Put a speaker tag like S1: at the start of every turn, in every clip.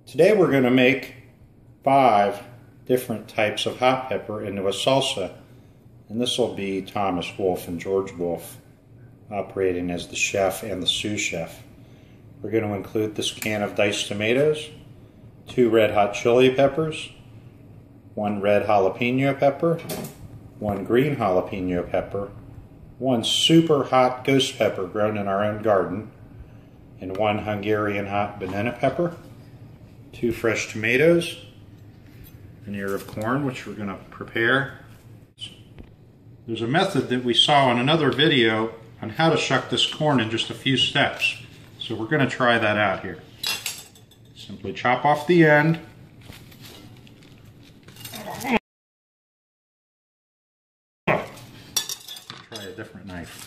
S1: Today we're going to make 5 different types of hot pepper into a salsa. And this will be Thomas Wolfe and George Wolfe operating as the chef and the sous chef. We're going to include this can of diced tomatoes, 2 red hot chili peppers, 1 red jalapeno pepper, 1 green jalapeno pepper, 1 super hot ghost pepper grown in our own garden, and 1 Hungarian hot banana pepper, 2 fresh tomatoes, an ear of corn, which we're going to prepare. There's a method that we saw in another video on how to shuck this corn in just a few steps. So we're going to try that out here. Simply chop off the end. Try a different knife.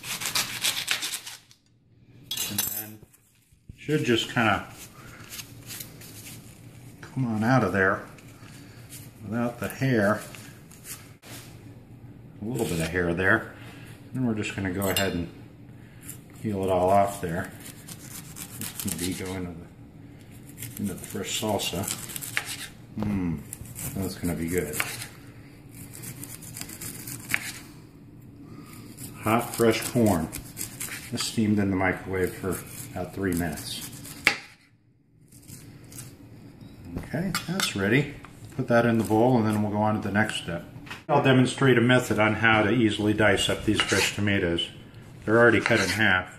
S1: And then should just kind of come on out of there without the hair. A little bit of hair there. And we're just going to go ahead and peel it all off there. It's going to be going into the fresh salsa. That's going to be good. Hot fresh corn. This steamed in the microwave for about 3 minutes. Okay, that's ready. Put that in the bowl and then we'll go on to the next step. I'll demonstrate a method on how to easily dice up these fresh tomatoes. They're already cut in half.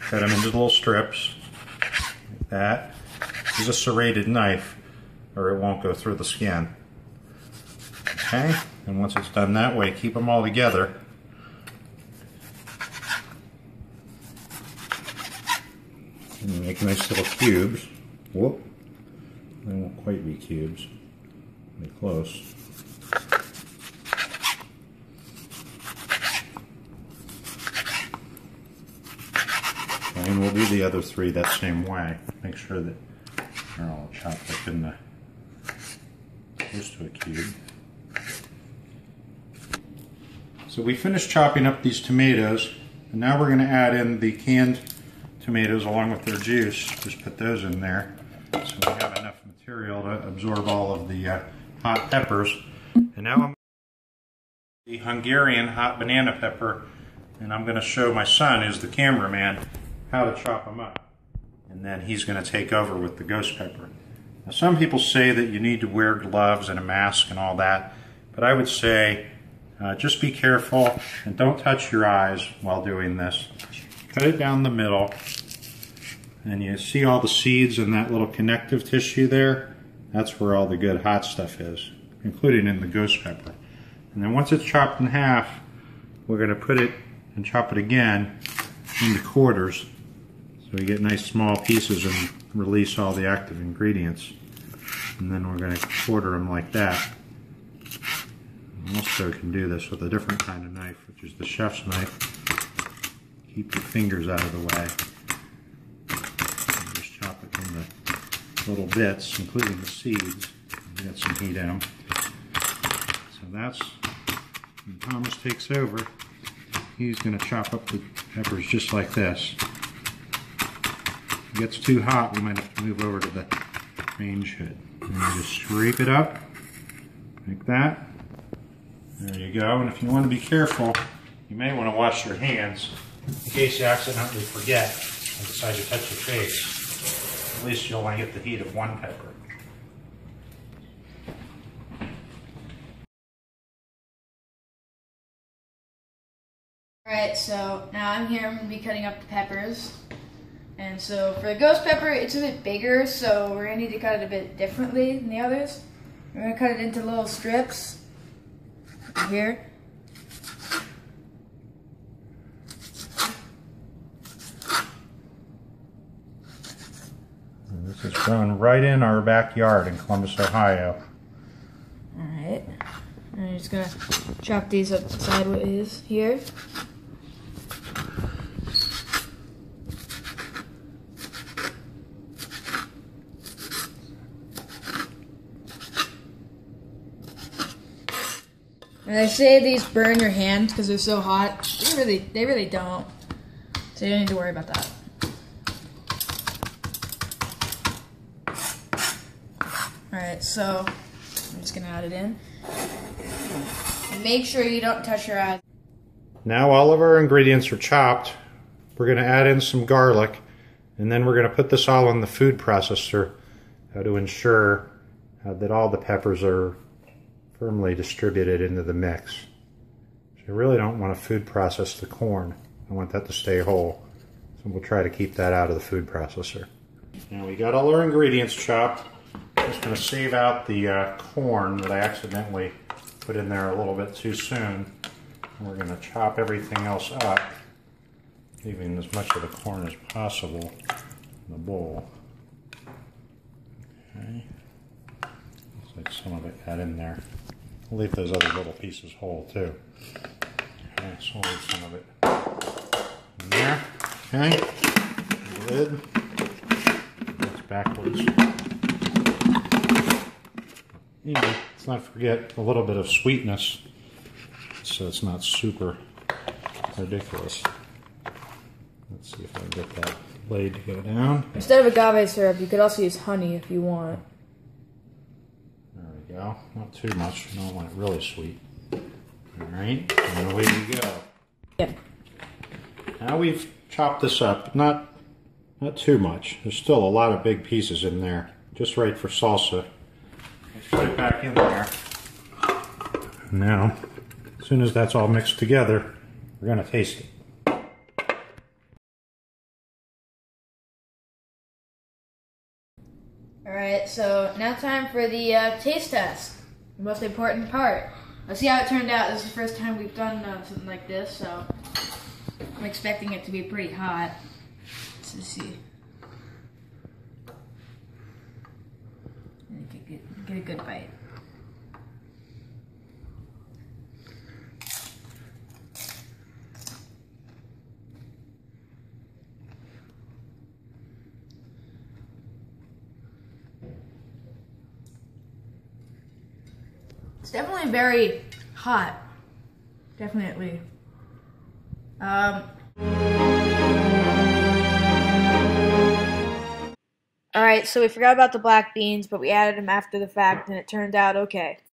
S1: Cut them into little strips, like that. Use a serrated knife or it won't go through the skin. Okay, and once it's done that way, keep them all together. And make nice little cubes. Whoop. They won't quite be cubes. Be close. And we'll do the other 3 that same way. Make sure that they're all chopped up in the close to a cube. So we finished chopping up these tomatoes, and now we're going to add in the canned tomatoes along with their juice. Just put those in there so we have enough material to absorb all of the hot peppers. And now I'm the Hungarian hot banana pepper, and I'm going to show my son, who's the cameraman, how to chop them up. And then he's going to take over with the ghost pepper. Now some people say that you need to wear gloves and a mask and all that, but I would say just be careful and don't touch your eyes while doing this. Cut it down the middle, and you see all the seeds and that little connective tissue there? That's where all the good hot stuff is, including in the ghost pepper. And then once it's chopped in half, we're going to put it and chop it again into quarters so we get nice small pieces and release all the active ingredients. And then we're going to quarter them like that. You also can do this with a different kind of knife, which is the chef's knife. Keep your fingers out of the way. And just chop it into little bits, including the seeds. Get some heat in them. So that's when Thomas takes over. He's going to chop up the peppers just like this. If it gets too hot, we might have to move over to the range hood. And you just scrape it up like that. There you go. And if you want to be careful, you may want to wash your hands in case you accidentally forget and decide to touch your face. At least you'll only get the heat of 1 pepper.
S2: Alright, so now I'm here, I'm going to be cutting up the peppers. And so for the ghost pepper, it's a bit bigger, so we're going to need to cut it a bit differently than the others. We're going to cut it into little strips here.
S1: This is grown right in our backyard in Columbus, Ohio.
S2: Alright, and I'm just going to chop these up sideways here. And they say these burn your hands because they're so hot. They really don't. So you don't need to worry about that. Alright, so I'm just gonna add it in. Make sure you don't touch your eyes.
S1: Now all of our ingredients are chopped. We're going to add in some garlic, and then we're going to put this all in the food processor to ensure that all the peppers are firmly distributed into the mix. So I really don't want to food process the corn. I want that to stay whole. So we'll try to keep that out of the food processor. Now we got all our ingredients chopped. I'm just going to save out the corn that I accidentally put in there a little bit too soon. And we're going to chop everything else up, leaving as much of the corn as possible in the bowl. Okay. Looks like some of it got in there. We'll leave those other little pieces whole too. Okay, so we'll leave some of it in there. Okay. The lid. It's backwards. Anyway, let's not forget a little bit of sweetness, so it's not super ridiculous. Let's see if I can get that blade to go down.
S2: Instead of agave syrup, you could also use honey if you want.
S1: There we go. Not too much. You don't want it really sweet. Alright, and away we go.
S2: Yeah.
S1: Now we've chopped this up. Not too much. There's still a lot of big pieces in there. Just right for salsa. Let's put it back in there. Now, as soon as that's all mixed together, we're going to taste it.
S2: Alright, so now time for the taste test. The most important part. Let's see how it turned out. This is the first time we've done something like this, so I'm expecting it to be pretty hot. Let's see. Get a good bite. It's definitely very hot. Definitely. Alright, so we forgot about the black beans, but we added them after the fact, and it turned out okay.